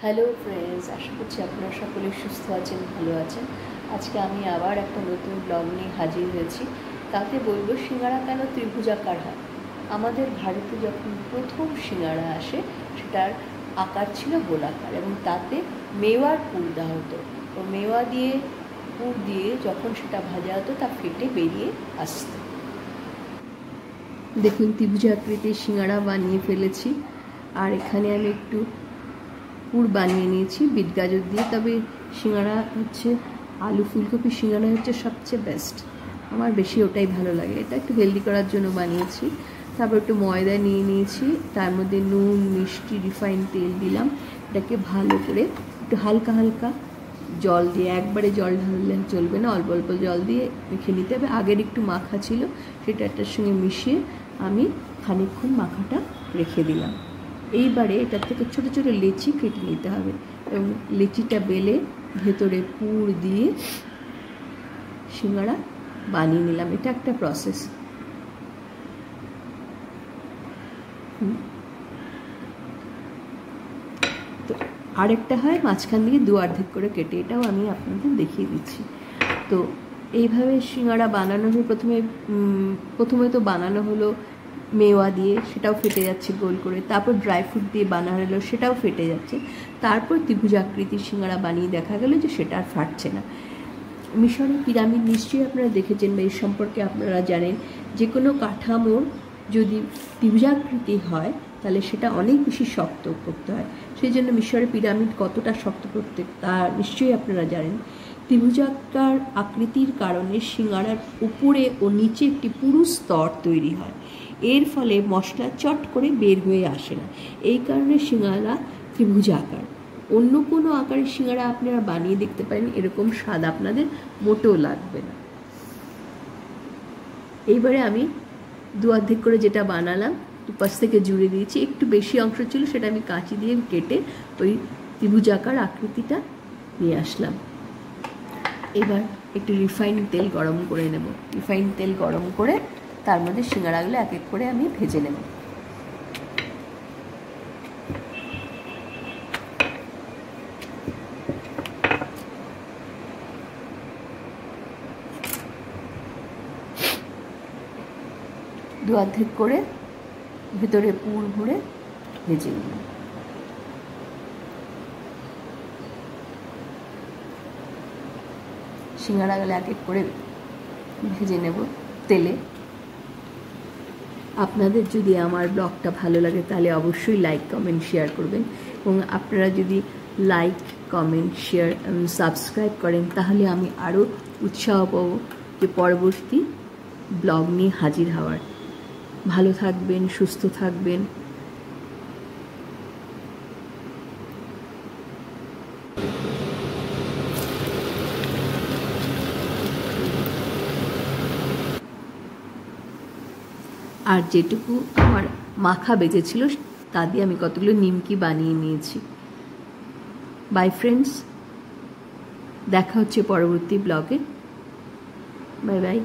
Hello friends, আশা করছি আপনারা সকলে সুস্থ আছেন, ভালো আছেন। আজকে আমি আবার একটা নতুন ব্লগ নিয়ে হাজির হয়েছি। তাতে বলবো সিঙ্গাড়া কেন ত্রিভুজাকার হয়। আমাদের ভারতে যখন প্রথম সিঙ্গাড়া আসে সেটার আকার ছিল গোলাকার এবং তাতে মেওয়ার পুর দেওয়া হতো। ও মেওয়া দিয়ে পুর দিয়ে যখন সেটা ভাজা হতো তা ফেটে বেরিয়ে আসতো। দেখুন, ত্রিভুজাকৃতির সিঙ্গাড়া বানিয়ে ফেলেছি। আর এখানে আমি একটু পুর বানিয়ে নিয়েছি বিট গাজর দিয়ে। তবে সিঙ্গাড়া হচ্ছে আলু ফুলকপি সিঙ্গাড়া হচ্ছে সবচেয়ে বেস্ট, আমার বেশি ওটাই ভালো লাগে। এটা একটু হেলদি করার জন্য বানিয়েছি। তারপর একটু ময়দা নিয়ে নিয়েছি, তার মধ্যে নুন, মিষ্টি, রিফাইন তেল দিলাম। এটাকে ভালো করে একটু হালকা হালকা জল দিয়ে, একবারে জল ঢাললে চলবে না, অল্প অল্প জল দিয়ে মেখে নিতে হবে। আগের একটু মাখা ছিল, সেটা একটার সঙ্গে মিশিয়ে আমি খানিকক্ষণ মাখাটা রেখে দিলাম। এইবারে এটার থেকে ছোটো ছোটো লেচি কেটে নিতে হবে এবং লেচিটা বেলে ভেতরে পুর দিয়ে সিঙ্গাড়া বানিয়ে নিলাম। এটা একটা প্রসেস। তো আরেকটা হয় মাঝখান দিয়ে দু অর্ধেক করে কেটে, এটাও আমি আপনাদের দেখিয়ে দিচ্ছি। তো এইভাবে সিঙ্গাড়া বানানো হয়ে প্রথমে তো বানানো হলো মেওয়া দিয়ে, সেটাও ফেটে যাচ্ছে গোল করে। তারপর ড্রাই ফ্রুট দিয়ে বানানো হলো, সেটাও ফেটে যাচ্ছে। তারপর ত্রিভুজাকৃতির সিঙ্গাড়া বানিয়ে দেখা গেল যে সেটা আর ফাটছে না। মিশরের পিরামিড নিশ্চয়ই আপনারা দেখেছেন বা এর সম্পর্কে আপনারা জানেন। যে কোনো কাঠামোর যদি ত্রিভুজাকৃতি হয় তাহলে সেটা অনেক বেশি শক্ত করতে হয়। সেই জন্য মিশরের পিরামিড কতটা শক্ত করতে তা নিশ্চয়ই আপনারা জানেন। ত্রিভুজাকার আকৃতির কারণে সিঙ্গাড়ার উপরে ও নিচে একটি পুরু স্তর তৈরি হয়। এর ফলে মশলা চট করে বের হয়ে আসে না। এই কারণে সিঙ্গাড়া ত্রিভুজাকার। অন্য কোনো আকারের সিঙ্গাড়া আপনারা বানিয়ে দেখতে পারেন, এরকম স্বাদ আপনাদের মোটেও লাগবে না। এইবারে আমি দু অর্ধেক করে যেটা বানালাম দুপাশ থেকে জুড়ে দিয়েছি। একটু বেশি অংশ ছিল, সেটা আমি কাঁচি দিয়ে কেটে ওই ত্রিভুজাকার আকৃতিটা নিয়ে আসলাম। এবার একটু রিফাইন তেল গরম করে নেব। রিফাইন তেল গরম করে তার মধ্যে সিঙ্গাড়াগুলো এক এক করে আমি ভেজে নেব। দু অর্ধেক করে ভেতরে পুর ভরে ভেজে নিলাম। সিঙ্গাড়াগুলো এক এক করে ভেজে নেব তেলে। আপনাদের যদি আমার ব্লগটা ভালো লাগে তাহলে অবশ্যই লাইক, কমেন্ট, শেয়ার করবেন। এবং আপনারা যদি লাইক, কমেন্ট, শেয়ার, সাবস্ক্রাইব করেন তাহলে আমি আরও উৎসাহ পাবো যে পরবর্তী ব্লগ নিয়ে হাজির হওয়ার। ভালো থাকবেন, সুস্থ থাকবেন। আর যেটুকু আমার মাখা বেঁচেছিল তা দিয়ে আমি কতগুলো নিমকি বানিয়ে নিয়েছি। বাই ফ্রেন্ডস, দেখা হচ্ছে পরবর্তী ব্লগে। Bye bye.